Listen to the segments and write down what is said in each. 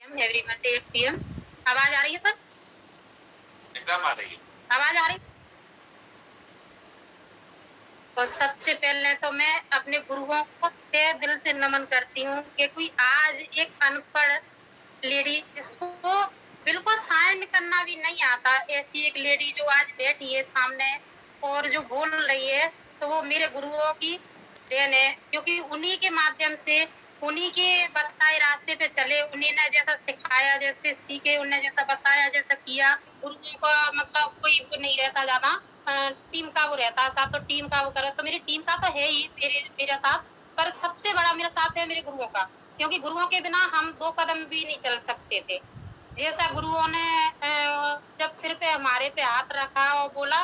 Everyone 8 PM। आवाज आ रही है सर? एकदम आ रही है। आवाज आ रही? तो सबसे पहले तो मैं अपने गुरुओं को तहे दिल से नमन करती हूँ कि कोई आज एक अनपढ़ लेडी जिसको बिल्कुल साइन करना भी नहीं आता, ऐसी एक लेडी जो आज बैठी है सामने और जो बोल रही है, तो वो मेरे गुरुओं की देन है, क्योंकि उन्हीं के माध्यम से, उन्हीं के बताए रास्ते पे चले, उन्हीं ने जैसा सिखाया, जैसे सीखे, उन्हें जैसा बताया, जैसा किया। गुरुओं का मतलब कोई वो नहीं रहता ज्यादा, टीम का वो रहता साथ, तो टीम का वो करे, तो मेरी टीम का तो है ही मेरे साथ, पर सबसे बड़ा मेरा साथ है मेरे गुरुओं का, क्योंकि गुरुओं के बिना हम 2 कदम भी नहीं चल सकते थे। जैसा गुरुओं ने जब सिर पे हमारे पे हाथ रखा और बोला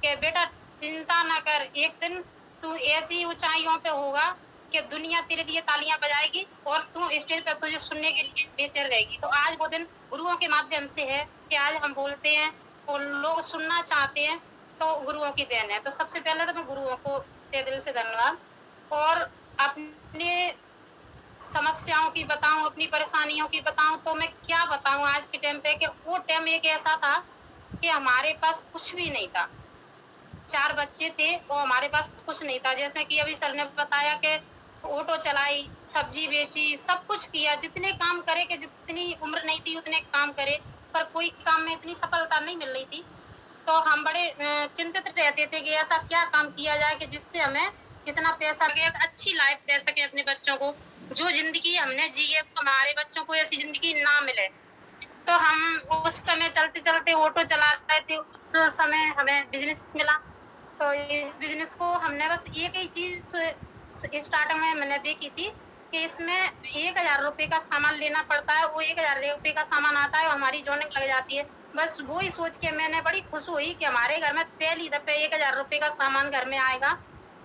कि बेटा चिंता न कर, एक दिन तू ऐसी ऊंचाइयों पे होगा कि दुनिया तेरे लिए तालियां बजाएगी और तू स्टेज पे तुझे सुनने के लिए बेचैन रहेगी। तो आज वो दिन गुरुओं के माध्यम से है कि आज हम बोलते हैं और लोग सुनना चाहते हैं, तो गुरुओं की देन है। तो सबसे पहले तो मैं गुरुओं को तहे दिल से धन्यवाद, और अपने समस्याओं की बताऊं, अपनी परेशानियों की बताऊं, तो मैं क्या बताऊं आज के टाइम पे कि वो टाइम एक ऐसा था कि हमारे पास कुछ भी नहीं था। 4 बच्चे थे और हमारे पास कुछ नहीं था। जैसे कि अभी सर ने बताया कि ऑटो चलाई, सब्जी बेची, सब कुछ किया, जितने काम करे कि जितनी उम्र नहीं थी उतने काम करे, पर कोई काम में इतनी सफलता नहीं मिल रही थी। तो हम बड़े चिंतित रहते थे कि ऐसा क्या काम किया जाए कि जिससे हमें इतना पैसा लगे, एक अच्छी लाइफ दे सके अपने बच्चों को। जो जिंदगी हमने जी है, हमारे बच्चों को ऐसी जिंदगी ना मिले। तो हम उस समय चलते चलते ऑटो चला रहे थे, उस समय हमें बिजनेस मिला। तो इस बिजनेस को हमने बस एक ही चीज स्टार्टिंग में मैंने देखी थी कि इसमें 1000 रुपए का सामान लेना पड़ता है, वो 1000 रुपए का सामान आता है और हमारी जॉइनिंग लग जाती है। बस वो ही सोच के मैंने बड़ी खुश हुई कि हमारे घर में पहली दफे 1000 रुपए का सामान घर में आएगा।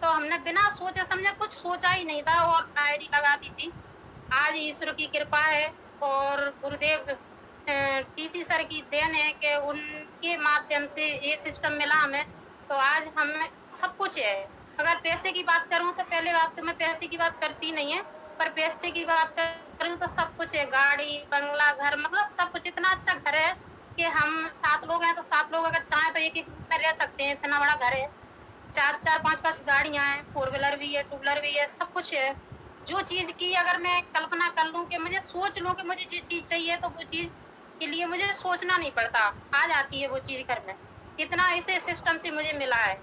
तो हमने बिना सोचे समझे, कुछ सोचा ही नहीं था और आईडी लगा दी थी। आज ईश्वर की कृपा है और गुरुदेव टीसी सर की देन है कि उनके माध्यम से ये सिस्टम मिला हमें, तो आज हमें सब कुछ है। अगर पैसे की बात करूं तो पहले बात तो मैं पैसे की बात करती नहीं है, पर पैसे की बात करूं तो सब कुछ है, गाड़ी, बंगला, घर, मतलब सब कुछ। इतना अच्छा घर है कि हम 7 लोग हैं, तो 7 लोग अगर चाहें तो एक में रह सकते हैं, इतना बड़ा घर है। 4-4, 5-5 गाड़ियां हैं, 4 व्हीलर भी है, 2 व्हीलर भी है, सब कुछ है। जो चीज की अगर मैं कल्पना कर लूं कि मुझे सोच लूं कि मुझे ये चीज चाहिए, तो वो चीज के लिए मुझे सोचना नहीं पड़ता, आ जाती है वो चीज घर में। इतना इसे सिस्टम से मुझे मिला है।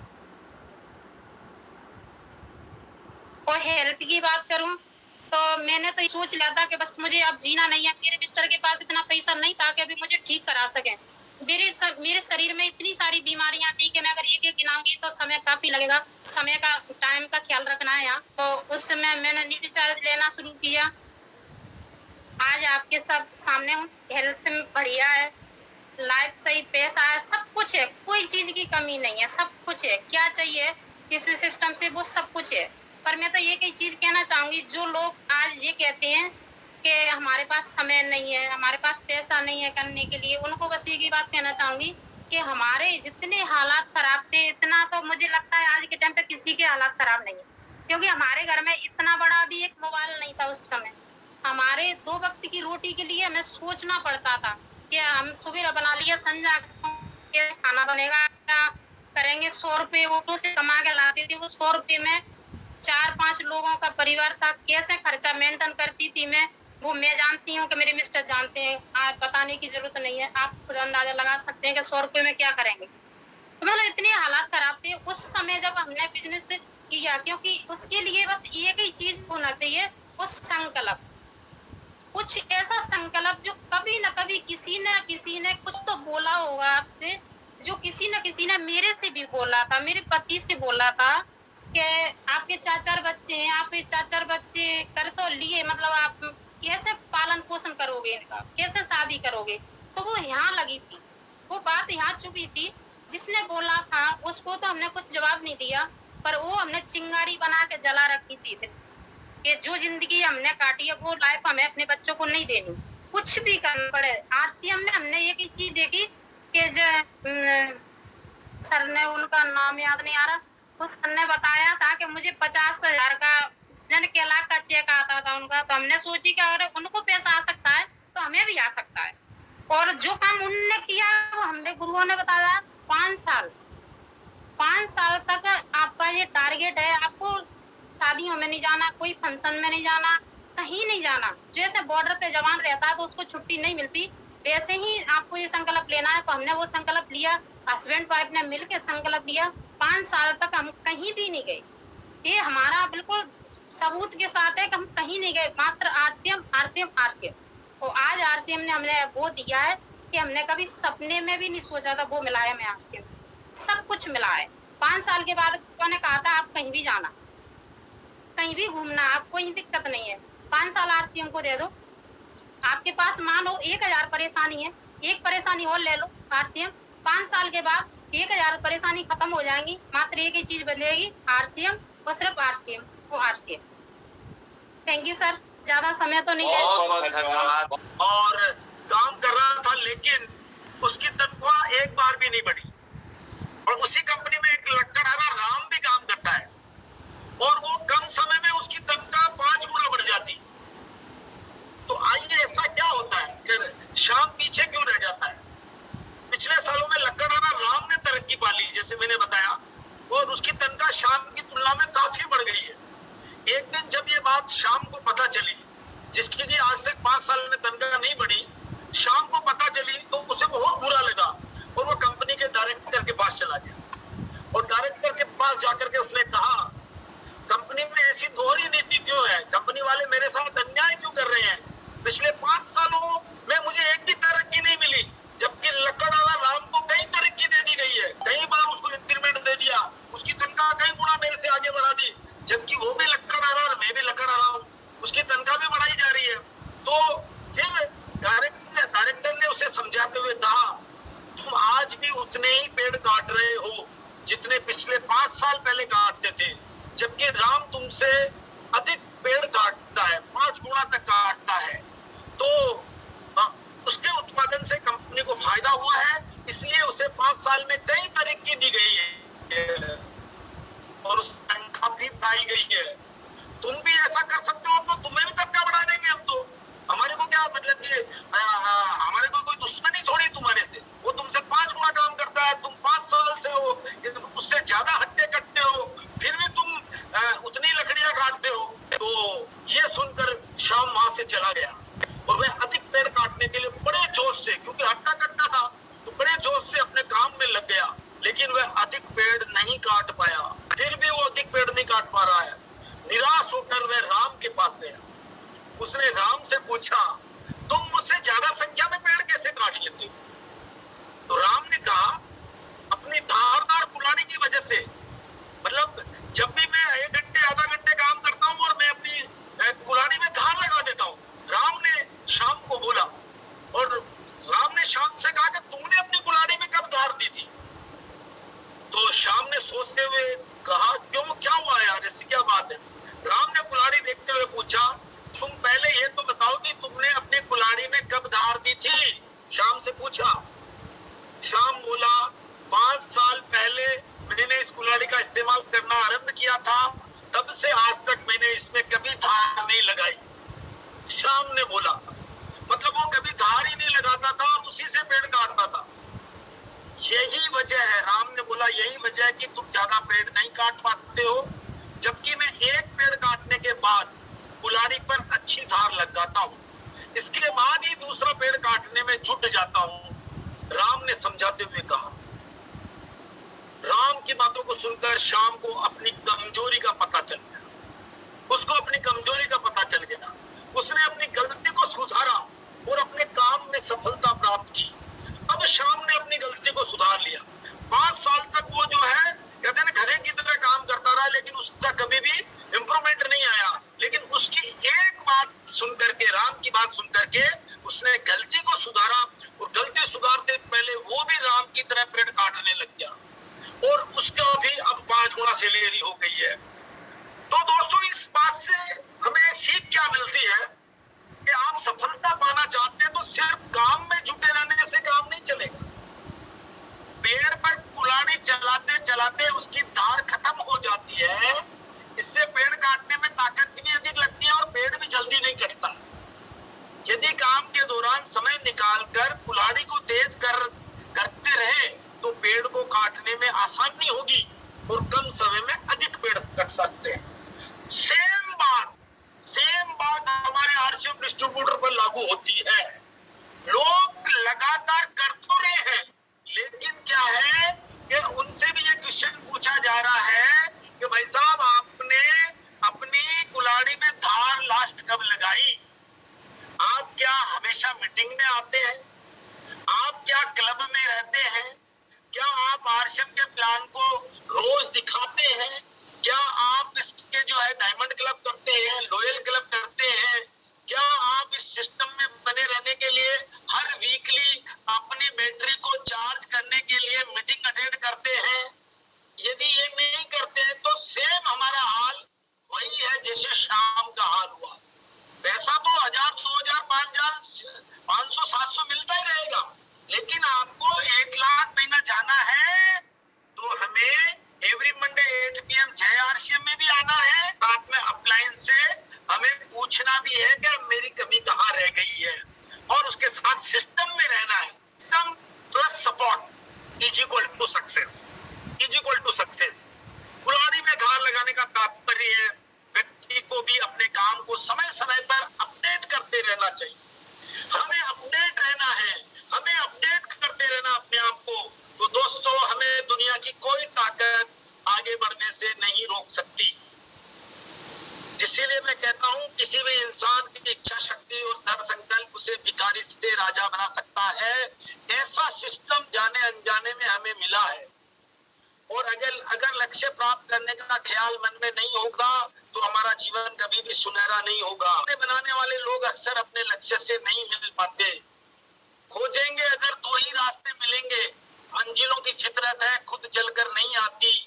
और हेल्थ की बात करूं तो मैंने तो सोच लिया था कि बस मुझे अब जीना नहीं है। मेरे मिस्टर के पास इतना पैसा नहीं था कि अभी मुझे ठीक करा सके। मेरे शरीर में इतनी सारी बीमारियां थी कि मैं अगर एक एक गिनाऊंगी तो समय काफी लगेगा। समय का, टाइम का ख्याल रखना है यहाँ। तो उस समय मैंने न्यूट्रीचार्ज लेना शुरू किया। आज आपके सब सामने हूँ, हेल्थ में बढ़िया है, लाइफ सही, पैसा है, सब कुछ है, कोई चीज की कमी नहीं है, सब कुछ है। क्या चाहिए इस सिस्टम से, वो सब कुछ है। पर मैं तो एक ही चीज कहना चाहूंगी, जो लोग आज ये कहते हैं कि हमारे पास समय नहीं है, हमारे पास पैसा नहीं है करने के लिए, उनको बस एक ही बात कहना चाहूंगी कि हमारे जितने हालात खराब थे, इतना तो मुझे लगता है आज के टाइम पे किसी के हालात खराब नहीं है, क्योंकि हमारे घर में इतना बड़ा भी एक मोबाइल नहीं था उस समय। हमारे 2 वक्त की रोटी के लिए हमें सोचना पड़ता था कि हम सुबह बना लिया, संजा के खाना बनेगा, क्या करेंगे। 100 रुपए ऑटो से कमा के लाती थी, वो 100 रुपए में 4-5 लोगों का परिवार था, कैसे खर्चा मेंटेन करती थी मैं, वो मैं जानती हूँ कि मेरे मिस्टर जानते हैं। आज बताने की जरूरत नहीं है, आप खुद अंदाजा लगा सकते हैं कि 100 रुपए में क्या करेंगे। तो मतलब इतने हालात खराब थे उस समय जब हमने बिजनेस किया, क्योंकि उसके लिए बस एक ही चीज होना चाहिए, वो संकल्प। कुछ ऐसा संकल्प जो कभी न कभी किसी ने कुछ तो बोला होगा आपसे, जो किसी न किसी ने मेरे से भी बोला था, मेरे पति से बोला था कि आपके 4-4 बच्चे हैं, आप ये 4-4 बच्चे कर तो लिए, मतलब आप कैसे पालन पोषण करोगे इनका, कैसे शादी करोगे। तो वो यहाँ लगी थी, वो बात यहाँ छुपी थी। जिसने बोला था उसको तो हमने कुछ जवाब नहीं दिया, पर वो हमने चिंगारी बना के जला रखी थी कि जो जिंदगी हमने काटी है वो लाइफ हमें अपने बच्चों को नहीं देनी, कुछ भी करना पड़े। आरसीएम में हमने एक ही चीज देखी कि जो सर ने, उनका नाम याद नहीं आ रहा, उस सर ने बताया था कि मुझे 50,000 का, 1 लाख का चेक आता था उनका। तो हमने सोची कि अगर उनको पैसा आ सकता है तो हमें भी आ सकता है। और जो काम उन्होंने किया वो हमने गुरुओं ने बताया 5 साल 5 साल तक आपका ये टारगेट है, आपको शादियों में नहीं जाना, कोई फंक्शन में नहीं जाना, कहीं नहीं जाना। जैसे बॉर्डर पे जवान रहता है तो उसको छुट्टी नहीं मिलती, वैसे ही आपको ये संकल्प लेना है। तो हमने वो संकल्प लिया, हस्बैंड वाइफ ने मिलकर संकल्प लिया। 5 साल तक हम कहीं भी नहीं गए। ये हमारा बिल्कुल सबूत के साथ है कि हम कहीं नहीं गए, मात्र आरसीएम आरसीएम आरसीएम। तो आज आरसीएम ने हमने वो दिया है कि हमने कभी सपने में भी नहीं सोचा था वो मिला है हमें आरसीएम से, सब कुछ मिला है। 5 साल के बाद उन्होंने कहा था आप कहीं भी जाना, कहीं भी घूमना, आपको कोई दिक्कत नहीं है, 5 साल आरसीएम को दे दो। आपके पास मान लो 1000 परेशानी है, एक परेशानी और ले लो आरसीएम, 5 साल के बाद 1000 परेशानी खत्म हो जाएंगी, मात्र एक ही चीज बदलेगी, आरसीएम और सिर्फ आरसीएम, वो आरसीएम। थैंक यू सर, ज्यादा समय तो नहीं है। बहुत बहुत धन्यवाद। और काम कर रहा था लेकिन उसकी तनख्वाह एक बार भी नहीं बढ़ी। और उसी कंपनी में एक लकड़हारा राम भी काम करता है और वो कम समय में उसकी तनख्वाह 5 गुना बढ़ जाती। तो आइए ऐसा क्या होता है कि शाम पीछे क्यों रह जाता है? पिछले सालों में लकड़हारा राम ने तरक्की पा ली जैसे मैंने बताया, और उसकी तनख्वाह शाम की तुलना में काफी बढ़ गई है। एक दिन जब ये बात शाम को पता चली, जिसकी कि आज तक 5 साल में तनख्वाह नहीं बढ़ी, शाम को पता चली तो उसे बहुत बुरा लगा और वो कंपनी के डायरेक्टर के पास चला गया। और डायरेक्टर के पास जाकर के उसने कहा कंपनी में ऐसी दोहरी नीति क्यों है, कंपनी वाले मेरे साथ अन्याय क्यों कर रहे हैं? पिछले 5 सालों में मुझे एक भी तरक्की नहीं मिली, जबकि लकड़हारा राम को कई तरक्की दे दी गई है, कई बार उसको इंक्रीमेंट दे दिया, उसकी तनख्वाह कई गुना मेरे से आगे बढ़ा दी, जबकि वो भी लकड़हारा और मैं भी लकड़हारा हूँ, उसकी तनख्वाह भी बढ़ाई जा रही है। तो फिर डायरेक्टर ने उसे समझाते हुए कहा तुम आज भी उतने ही पेड़ काट रहे हो जितने पिछले 5 साल पहले काटते थे, जबकि राम तुमसे अधिक पेड़ काटता है, 5 गुना तक काटता है। तो उसके उत्पादन से कंपनी को फायदा हुआ है, इसलिए उसे 5 साल में कई तरक्की दी गई है और उस तनख्वाह भी बढ़ाई गई है। तुम भी ऐसा कर सकते हो तो तुम्हें भी तनख्वाह बढ़ा देंगे हम। तो हमारे को क्या मतलब कि हमारे को कोई दुश्मनी थोड़ी तुम्हारे से, वो तुमसे 5 गुना काम करता है, तुम 5 साल से हो, उससे ज्यादा हट्टे कटते हो, फिर भी तुम उतनी लकड़ियां काटते हो। तो ये सुनकर शाम वहां से चला गया और वह अधिक पेड़ काटने के लिए बड़े जोश से, क्योंकि हट्टा कट्टा था, तो बड़े जोश से अपने काम में लग गया, लेकिन वह अधिक पेड़ नहीं काट पाया। फिर भी वो अधिक पेड़ नहीं काट पा रहा है। निराश होकर वह राम के पास गया। उसने राम से पूछा तुम मुझसे ज्यादा संख्या में पेड़ कैसे काट लेते हो? तो राम ने कहा अपनी धारदार कुल्हाड़ी की वजह से। मतलब जब भी मैं 1 घंटे आधा घंटे काम करता हूँ और मैं अपनी कुल्हाड़ी में धार लगा देता हूँ, राम ने शाम को बोला। और राम ने शाम से कहा कि तुमने अपनी कुल्हाड़ी में कब धार दी थी? तो शाम ने सोचते हुए कहा क्यों, क्या हुआ यार, ऐसी क्या बात है? राम ने कुल्हाड़ी देखते हुए पूछा तुम पहले ये तो बताओ कि तुमने अपनी कुल्हाड़ी में कब धार दी थी? शाम से पूछा। शाम बोला 5 साल पहले मैंने इस कुल्हाड़ी का इस्तेमाल करना आरंभ किया था, तब से आज तक मैंने इसमें कभी धार नहीं लगाई। शाम ने बोला मतलब वो कभी धार ही नहीं लगाता था और उसी से पेड़ काटता था। यही वजह है, राम ने बोला यही वजह है कि तुम ज्यादा पेड़ नहीं काट पाते हो, जबकि मैं एक पेड़ काटने के बाद कुल्हाड़ी पर अच्छी धार लगाता हूँ, इसके बाद ही दूसरा पेड़ काटने में जुट जाता हूँ, राम ने समझाते हुए कहा। राम की बातों को सुनकर शाम को अपनी कमजोरी का पता चल गया, उसको अपनी कमजोरी का पता चल गया। उसने अपनी गलती को सुधारा और अपने काम में सफलता प्राप्त की। अब शाम ने अपनी गलती को सुधार लिया। 5 साल तक वो जो है कहते हैं ना घरे की तरह काम करता रहा, लेकिन उसका कभी भी इंप्रूवमेंट नहीं आया। लेकिन उसकी एक बात सुनकर के, राम की बात सुनकर के उसने गलती को सुधारा और गलती सुधारते पहले वो भी राम की तरह पेड़ काटने लग गया और उसका भी अब 5 गुना सैलरी हो गई है। तो दोस्तों इस बात से हमें सीख क्या मिलती है कि आप सफलता पाना चाहते हैं तो सिर्फ काम में जुटे रहने से काम नहीं चलेगा। पेड़ पर कुल्हाड़ी चलाते चलाते उसकी धार खत्म हो जाती है, इससे पेड़ काटने में ताकत भी अधिक लगती है और पेड़ भी जल्दी नहीं कटता। यदि काम के दौरान आते हैं? आप क्या क्लब में रहते हैं? क्या आप आरएसएम के प्लान को रोज दिखाते हैं? क्या आप इसके जो है डायमंड क्लब करते हैं, लॉयल क्लब करते हैं? क्या आप इस सिस्टम में बने रहने के लिए हर वीकली अपनी बैटरी को चार्ज करने के लिए मीटिंग अटेंड करते हैं? यदि ये नहीं करते हैं तो सेम हमारा हाल वही है जैसे शाम का हाल हुआ। पैसा तो 1000, 2000, 5000, 500, 700 मिलता ही रहेगा, लेकिन आपको 1 लाख महीना जाना है तो हमें एवरी मंडे 8 PM 6 RCM में भी आना है, साथ में अपलाइन से हमें पूछना भी है कि मेरी कमी कहाँ रह गई है, और उसके साथ सिस्टम में रहना है। System plus support is equal to success, is equal to success. कुल्हाड़ी में धार लगाने का तात्पर्य है व्यक्ति को भी अपने काम को समय समय पर अपडेट करते रहना चाहिए। हमें अपडेट रहना है, हमें अपडेट करते रहना अपने आप को। तो दोस्तों, हमें दुनिया की कोई ताकत आगे बढ़ने से नहीं रोक सकती। इसीलिए मैं कहता हूं, किसी भी इंसान की इच्छा शक्ति और दृढ़ संकल्प उसे भिखारी से राजा बना सकता है। ऐसा सिस्टम जाने अनजाने में हमें मिला है, और अगर लक्ष्य प्राप्त करने का ख्याल मन में नहीं होगा तो हमारा जीवन कभी भी सुनहरा नहीं होगा। बनाने वाले लोग अक्सर अपने लक्ष्य से नहीं मिल पाते। खोजेंगे अगर तो ही रास्ते मिलेंगे। मंजिलों की फितरत है, खुद चलकर नहीं आती।